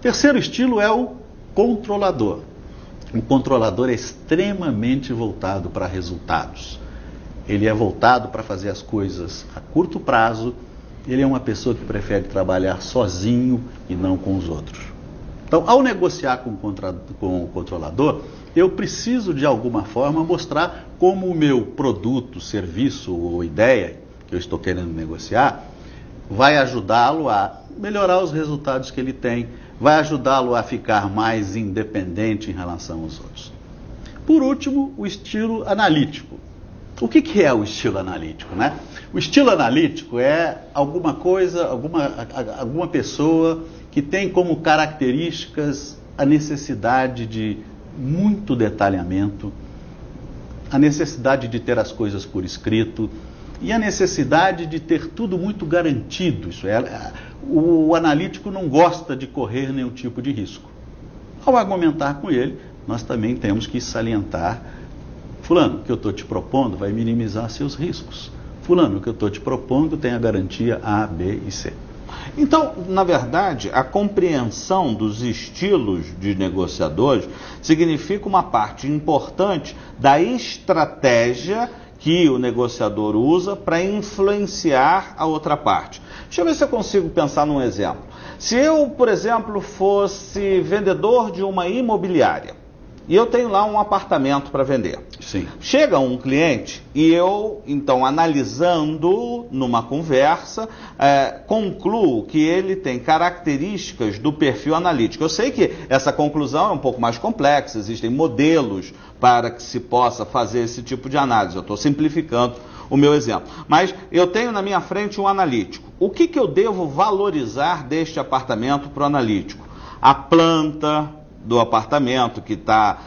Terceiro estilo é o controlador. O controlador é extremamente voltado para resultados. Ele é voltado para fazer as coisas a curto prazo. Ele é uma pessoa que prefere trabalhar sozinho e não com os outros. Então, ao negociar com o controlador, eu preciso de alguma forma mostrar como o meu produto, serviço ou ideia que eu estou querendo negociar vai ajudá-lo a melhorar os resultados que ele tem, vai ajudá-lo a ficar mais independente em relação aos outros. Por último, o estilo analítico. O que é o estilo analítico, né? O estilo analítico é alguma coisa, alguma pessoa que tem como características a necessidade de muito detalhamento, a necessidade de ter as coisas por escrito e a necessidade de ter tudo muito garantido. Isso é, o analítico não gosta de correr nenhum tipo de risco. Ao argumentar com ele, nós também temos que salientar: fulano, o que eu estou te propondo vai minimizar seus riscos. Fulano, o que eu estou te propondo tem a garantia A, B e C. Então, na verdade, a compreensão dos estilos de negociadores significa uma parte importante da estratégia que o negociador usa para influenciar a outra parte. Deixa eu ver se eu consigo pensar num exemplo. Se eu, por exemplo, fosse vendedor de uma imobiliária, e eu tenho lá um apartamento para vender. Sim. Chega um cliente e eu, então, analisando numa conversa, concluo que ele tem características do perfil analítico. Eu sei que essa conclusão é um pouco mais complexa, existem modelos para que se possa fazer esse tipo de análise. Eu estou simplificando o meu exemplo. Mas eu tenho na minha frente um analítico. O que eu devo valorizar deste apartamento para o analítico? A planta do apartamento, que está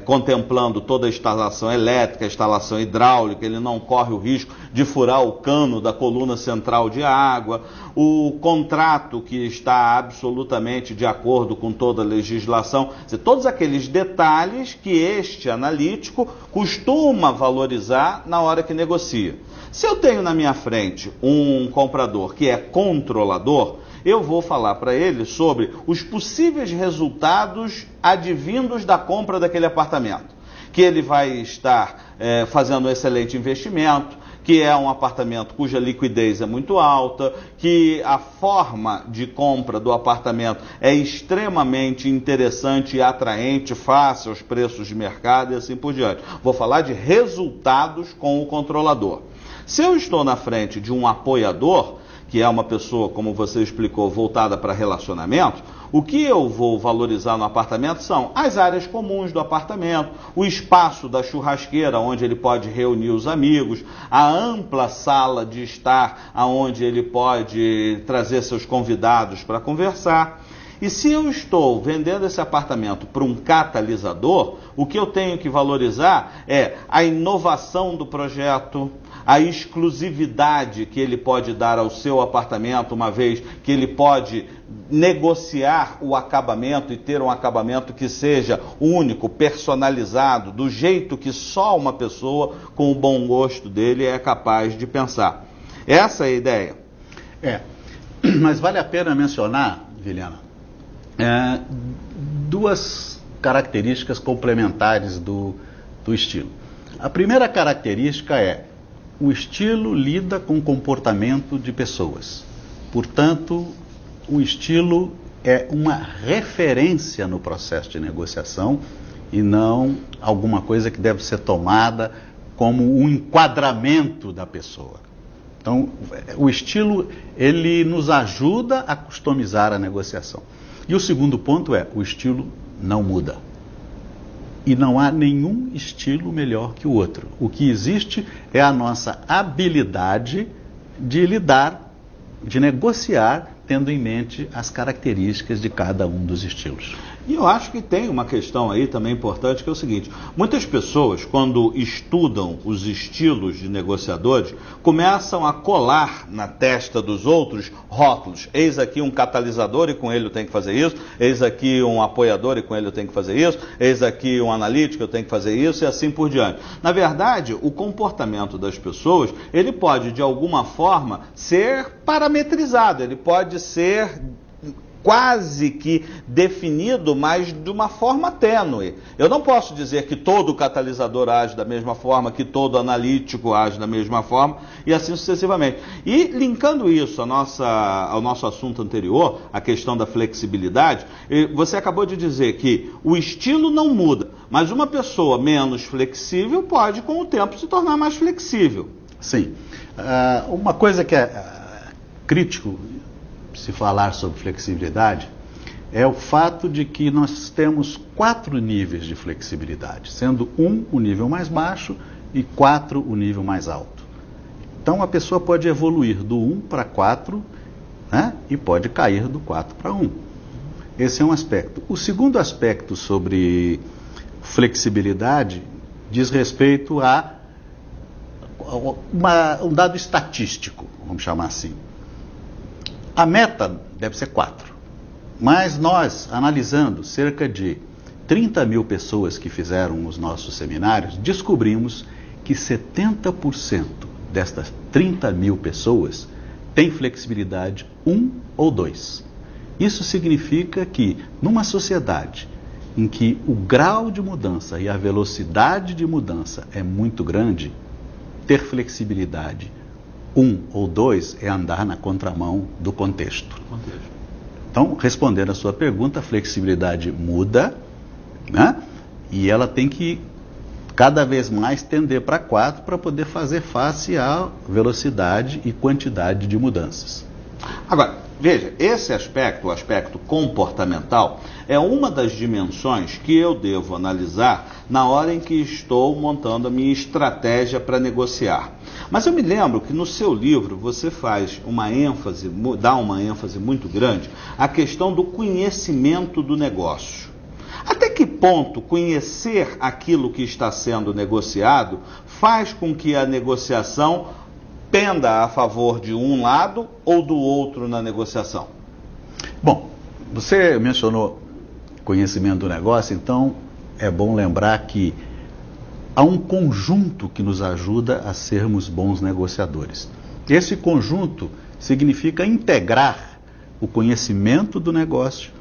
contemplando toda a instalação elétrica, a instalação hidráulica, ele não corre o risco de furar o cano da coluna central de água, o contrato que está absolutamente de acordo com toda a legislação, todos aqueles detalhes que este analítico costuma valorizar na hora que negocia. Se eu tenho na minha frente um comprador que é controlador, eu vou falar para ele sobre os possíveis resultados advindos da compra daquele apartamento. Que ele vai estar fazendo um excelente investimento, que é um apartamento cuja liquidez é muito alta, que a forma de compra do apartamento é extremamente interessante e atraente face aos preços de mercado e assim por diante. Vou falar de resultados com o controlador. Se eu estou na frente de um apoiador, que é uma pessoa, como você explicou, voltada para relacionamento, o que eu vou valorizar no apartamento são as áreas comuns do apartamento, o espaço da churrasqueira, onde ele pode reunir os amigos, a ampla sala de estar, onde ele pode trazer seus convidados para conversar. E se eu estou vendendo esse apartamento para um catalisador, o que eu tenho que valorizar é a inovação do projeto, a exclusividade que ele pode dar ao seu apartamento, uma vez que ele pode negociar o acabamento e ter um acabamento que seja único, personalizado, do jeito que só uma pessoa com o bom gosto dele é capaz de pensar. Essa é a ideia. Mas vale a pena mencionar, Viliana, duas características complementares do estilo. A primeira característica é: o estilo lida com o comportamento de pessoas. Portanto, o estilo é uma referência no processo de negociação e não alguma coisa que deve ser tomada como um enquadramento da pessoa. Então, o estilo, ele nos ajuda a customizar a negociação. E o segundo ponto é: o estilo não muda. E não há nenhum estilo melhor que o outro. O que existe é a nossa habilidade de lidar, de negociar, tendo em mente as características de cada um dos estilos. E eu acho que tem uma questão aí também importante, que é o seguinte: muitas pessoas, quando estudam os estilos de negociadores, começam a colar na testa dos outros rótulos. Eis aqui um catalisador e com ele eu tenho que fazer isso, eis aqui um apoiador e com ele eu tenho que fazer isso, eis aqui um analítico eu tenho que fazer isso e assim por diante. Na verdade, o comportamento das pessoas, ele pode de alguma forma ser parametrizado, ele pode ser quase que definido, mas de uma forma tênue. Eu não posso dizer que todo catalisador age da mesma forma, que todo analítico age da mesma forma, e assim sucessivamente. E linkando isso ao nosso assunto anterior, a questão da flexibilidade, você acabou de dizer que o estilo não muda, mas uma pessoa menos flexível pode, com o tempo, se tornar mais flexível. Sim. Uma coisa que é crítico se falar sobre flexibilidade é o fato de que nós temos 4 níveis de flexibilidade, sendo 1 o nível mais baixo e 4 o nível mais alto. Então a pessoa pode evoluir do 1 para 4, né, e pode cair do 4 para 1. Esse é um aspecto. O segundo aspecto sobre flexibilidade diz respeito a um dado estatístico, vamos chamar assim. A meta deve ser 4, mas nós, analisando cerca de 30 mil pessoas que fizeram os nossos seminários, descobrimos que 70% destas 30 mil pessoas têm flexibilidade 1 ou 2. Isso significa que, numa sociedade em que o grau de mudança e a velocidade de mudança é muito grande, ter flexibilidade 1 ou 2 é andar na contramão do contexto. Então, respondendo a sua pergunta, a flexibilidade muda, né? E ela tem que cada vez mais tender para 4 para poder fazer face à velocidade e quantidade de mudanças. Agora, veja, esse aspecto, o aspecto comportamental, é uma das dimensões que eu devo analisar na hora em que estou montando a minha estratégia para negociar. Mas eu me lembro que no seu livro você faz uma ênfase, dá uma ênfase muito grande à questão do conhecimento do negócio. Até que ponto conhecer aquilo que está sendo negociado faz com que a negociação penda a favor de um lado ou do outro na negociação? Bom, você mencionou conhecimento do negócio, então é bom lembrar que há um conjunto que nos ajuda a sermos bons negociadores. Esse conjunto significa integrar o conhecimento do negócio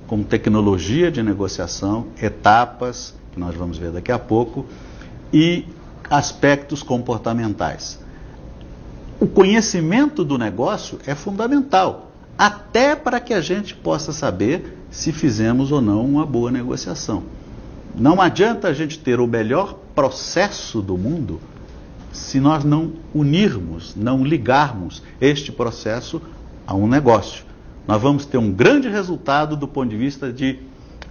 com tecnologia de negociação, etapas, que nós vamos ver daqui a pouco, e aspectos comportamentais. O conhecimento do negócio é fundamental, até para que a gente possa saber se fizemos ou não uma boa negociação. Não adianta a gente ter o melhor processo do mundo se nós não unirmos, não ligarmos este processo a um negócio. Nós vamos ter um grande resultado do ponto de vista de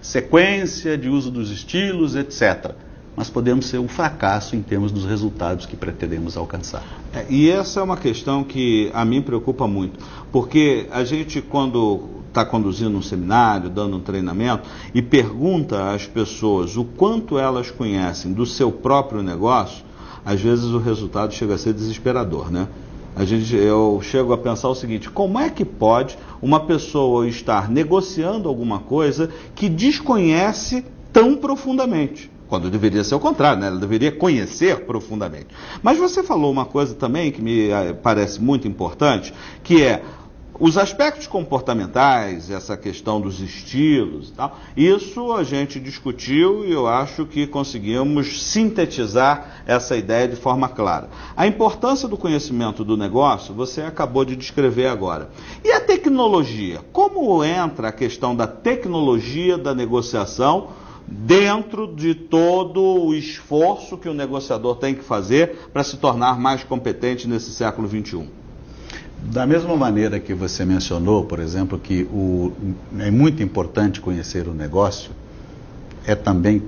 sequência, de uso dos estilos, etc. Mas podemos ser um fracasso em termos dos resultados que pretendemos alcançar. E essa é uma questão que a mim preocupa muito, porque a gente, quando está conduzindo um seminário, dando um treinamento, e pergunta às pessoas o quanto elas conhecem do seu próprio negócio, às vezes o resultado chega a ser desesperador, né? Eu chego a pensar o seguinte: como é que pode uma pessoa estar negociando alguma coisa que desconhece tão profundamente? Quando deveria ser o contrário, né? Ela deveria conhecer profundamente. Mas você falou uma coisa também que me parece muito importante, que é os aspectos comportamentais, essa questão dos estilos e tal. Isso a gente discutiu e eu acho que conseguimos sintetizar essa ideia de forma clara. A importância do conhecimento do negócio você acabou de descrever agora. E a tecnologia? Como entra a questão da tecnologia da negociação dentro de todo o esforço que o negociador tem que fazer para se tornar mais competente nesse século XXI? Da mesma maneira que você mencionou, por exemplo, que é muito importante conhecer o negócio, é também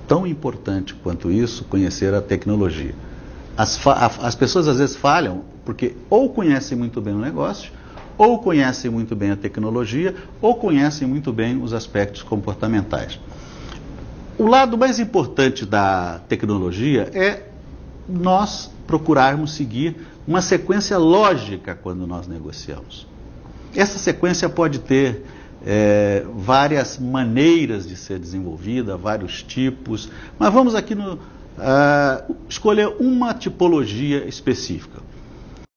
tão importante quanto isso conhecer a tecnologia. As pessoas às vezes falham porque ou conhecem muito bem o negócio, ou conhecem muito bem a tecnologia, ou conhecem muito bem os aspectos comportamentais. O lado mais importante da tecnologia é nós procurarmos seguir uma sequência lógica quando nós negociamos. Essa sequência pode ter várias maneiras de ser desenvolvida, vários tipos, mas vamos aqui escolher uma tipologia específica.